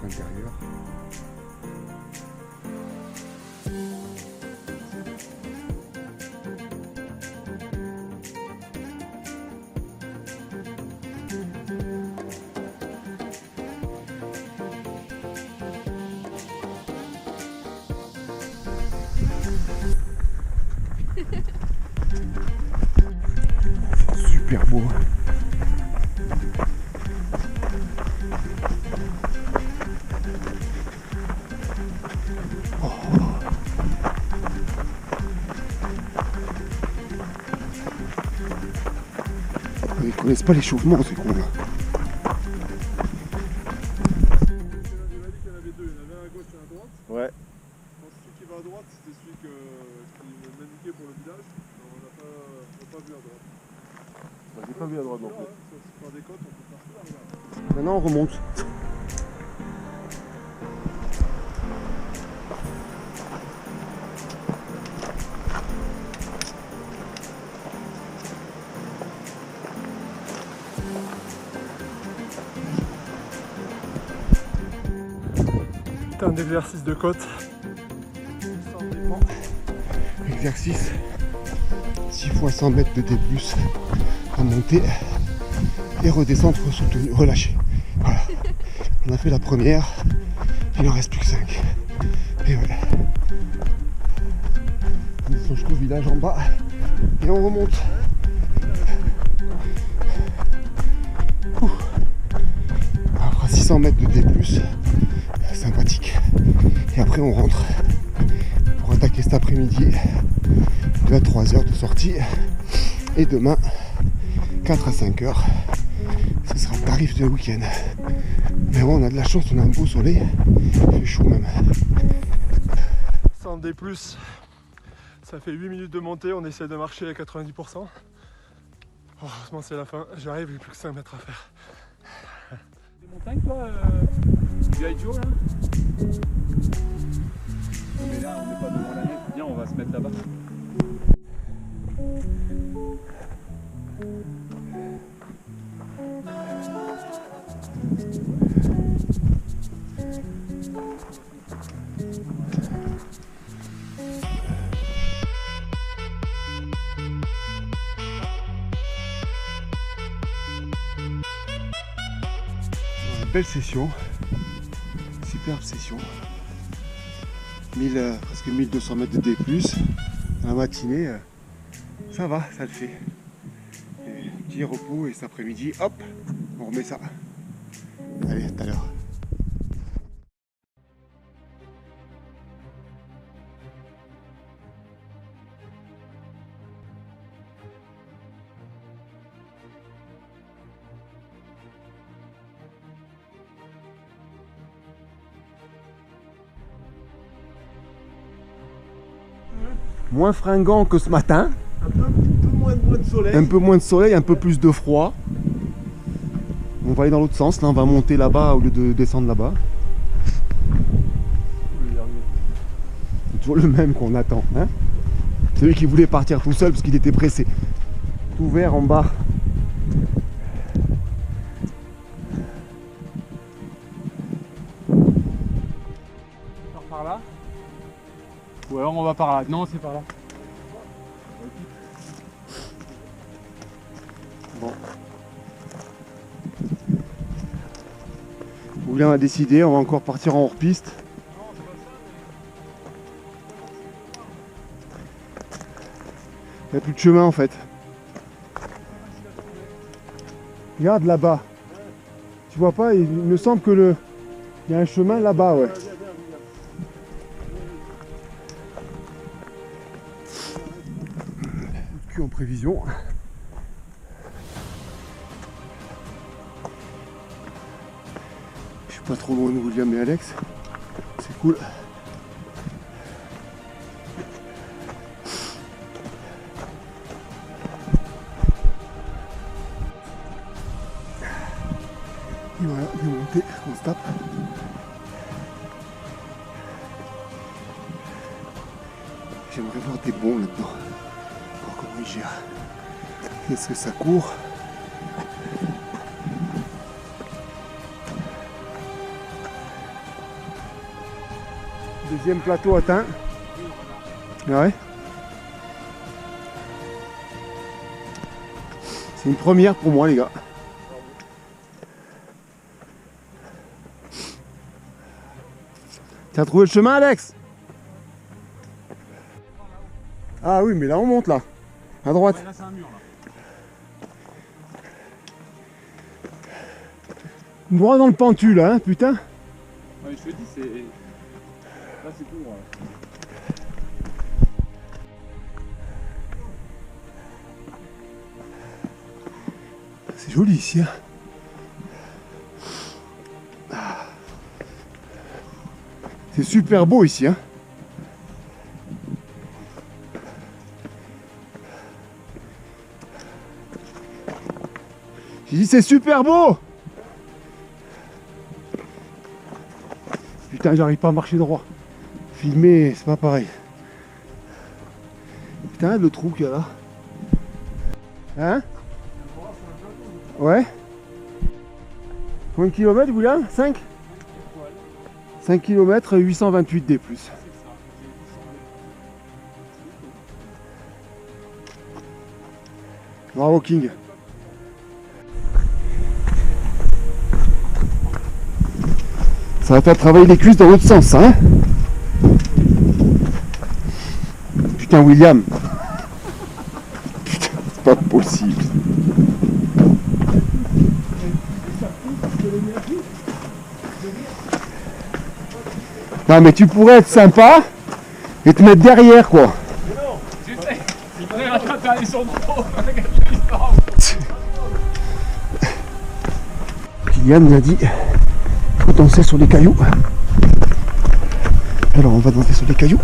intérieur. C'est super beau. Ils connaissent pas l'échauffement, ces cons là. Il m'a dit qu'il y en avait deux, il y en avait un à gauche et un à droite. Ouais. Celui qui va à droite, c'était celui qui m'indiquait pour le village. On n'a pas vu à droite. Bah, j'ai pas vu à droite non plus. Sur des côtes, on peut faire ça, regarde. Maintenant on remonte. Putain d'exercice de côte. Exercice 6 fois 100 mètres de D+, à monter et redescendre soutenu, relâché. Voilà. On a fait la première, il en reste plus que 5. Et ouais. On descend jusqu'au village en bas et on remonte. Ouh. On fera 600 mètres de D+, sympathique. Et après on rentre pour attaquer cet après-midi de la 3 heures de sortie. Et demain, 4 à 5 heures, ce sera le tarif de week-end. Mais bon, on a de la chance, on a un beau soleil. Il fait chaud même. 100 D+, ça fait 8 minutes de montée, on essaie de marcher à 90%. Heureusement c'est la fin, j'arrive, j'ai plus que 5 mètres à faire. Des montagnes toi, du Haïtio là? Mais là on n'est pas devant la nef, viens on va se mettre là-bas. Belle session, superbe session. Presque 1200 mètres de D+. Dans la matinée, ça va, ça le fait. Et petit repos et cet après-midi, hop, on remet ça. Allez, à tout à l'heure. Moins fringant que ce matin. Un peu moins de soleil. Un peu moins de soleil, un peu plus de froid. On va aller dans l'autre sens, là on va monter là-bas au lieu de descendre là-bas. C'est toujours le même qu'on attend, hein. Celui qui voulait partir tout seul parce qu'il était pressé. Tout vert en bas. On part par là? Ou alors on va par là? Non c'est par là. Bon. Oulin a décidé, on va encore partir en hors-piste. Il n'y a plus de chemin en fait. Regarde là-bas. Tu vois pas, il me semble que il y a un chemin là-bas, ouais. Cul en prévision. Je suis pas trop loin de William et Alex. C'est cool. Et voilà, bien monté, on se tape. J'aimerais voir des bons là-dedans. Voir comment ils gèrent. Est-ce que ça court? Deuxième plateau atteint. Ah ouais. C'est une première pour moi les gars. T'as trouvé le chemin Alex? Ah oui mais là on monte là. À droite. Ouais, là c'est un mur là. Droit dans le pentu là, hein, putain. Ouais, je te dis, c'est. Là c'est tout droit. Là. C'est joli ici. Hein. C'est super beau ici. Hein. J'ai dit c'est super beau. Putain, j'arrive pas à marcher droit. Filmer, c'est pas pareil. Putain, le trou qu'il y a là. Hein? Ouais. Combien de kilomètres, William? 5? 5 km, 828 D+. Bravo King. Ça va faire travailler les cuisses dans l'autre sens, hein? Putain, William. Putain, c'est pas possible. Non mais tu pourrais être sympa et te mettre derrière quoi. Mais non, j'essaie. Il faudrait rattraper aller sur le dos. Kylian nous a dit faut danser sur les cailloux. Alors on va danser sur les cailloux.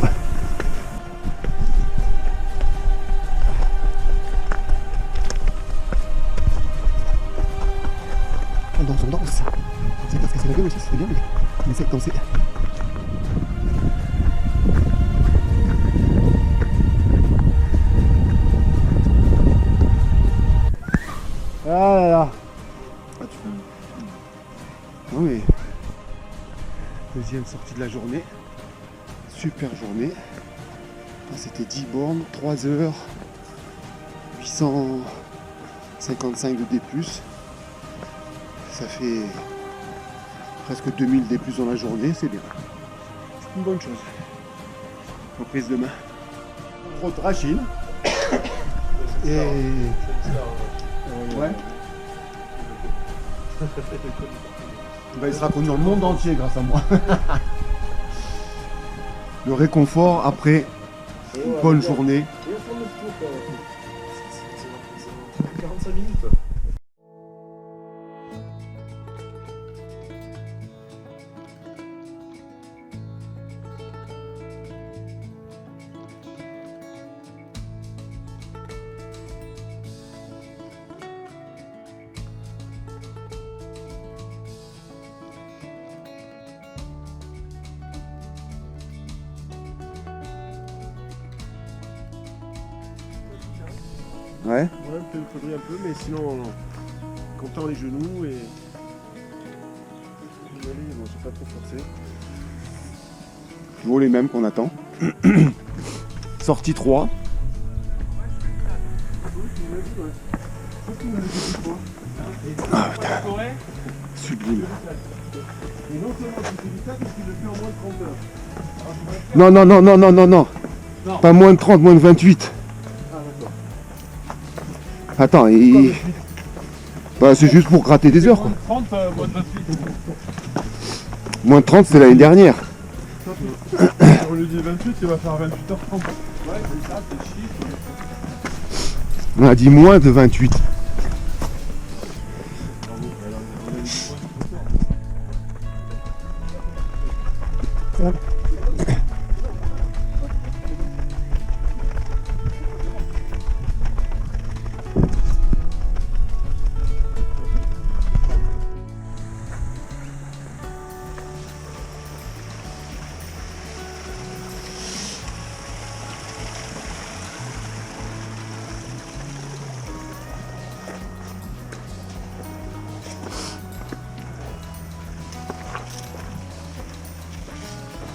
On danse, on danse. C'est parce que c'est la gueule aussi, c'est bien, mais on essaie de danser. Ah là là. Non mais deuxième sortie de la journée. Super journée. C'était 10 bornes, 3 heures, 855 de D+. Ça fait presque 2000 D+ dans la journée, c'est bien. C'est une bonne chose. Reprise demain. Trop de rachine. Et... Ouais. Bah, il sera connu dans le monde entier grâce à moi. Le réconfort après une bonne journée. 45 minutes. Ouais. Ouais, peut-être faudrait un peu, mais sinon, content les genoux et. Bon, j'ai pas trop forcé. Toujours les mêmes qu'on attend. Sortie 3. Ah putain. Sublime. Et non seulement tu fais du 4, mais tu le fais en moins de 30 heures. Non, non, non, non, non, non, non. Non. Pas moins de 30, moins de 28. Ah d'accord. Attends, bah, c'est juste pour gratter des heures quoi. 30, moins de 28. Moins de 30 c'était l'année dernière. Au lieu de 28, il va faire 28h30. Ouais, c'est ça, c'est le chiffre. On a dit moins de 28.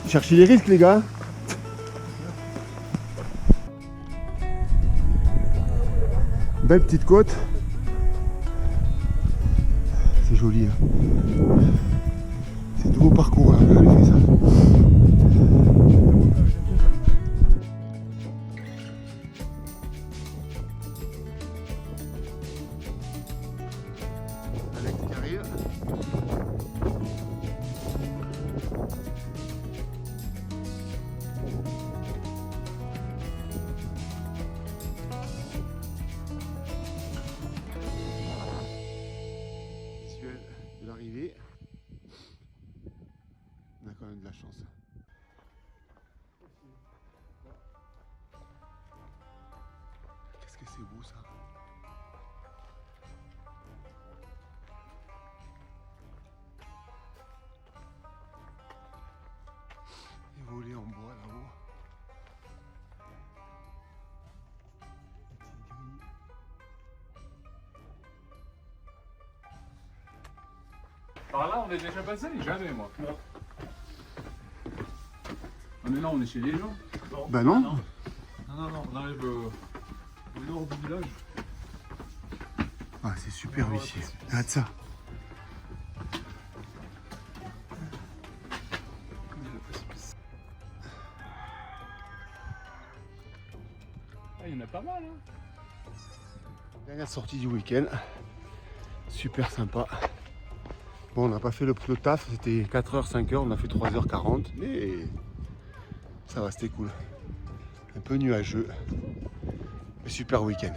Cherchez les risques les gars. Belle petite côte. C'est joli. Hein. C'est un nouveau parcours là, j'ai fait ça. Alex qui arrive. Visuel de l'arrivée. On a quand même de la chance. Qu'est-ce que c'est beau ça. Et voler en bois là-haut. Par là, on est déjà passé? Jamais, moi. Ah, mais là, on est chez les gens. Bah non. Non, on arrive au nord du village. Ah c'est super ici. Regarde ça. Ah, il y en a pas mal, hein. Dernière sortie du week-end. Super sympa. Bon, on n'a pas fait le taf, c'était 4h, 5h, on a fait 3h40, mais ça va, c'était cool. Un peu nuageux, mais super week-end.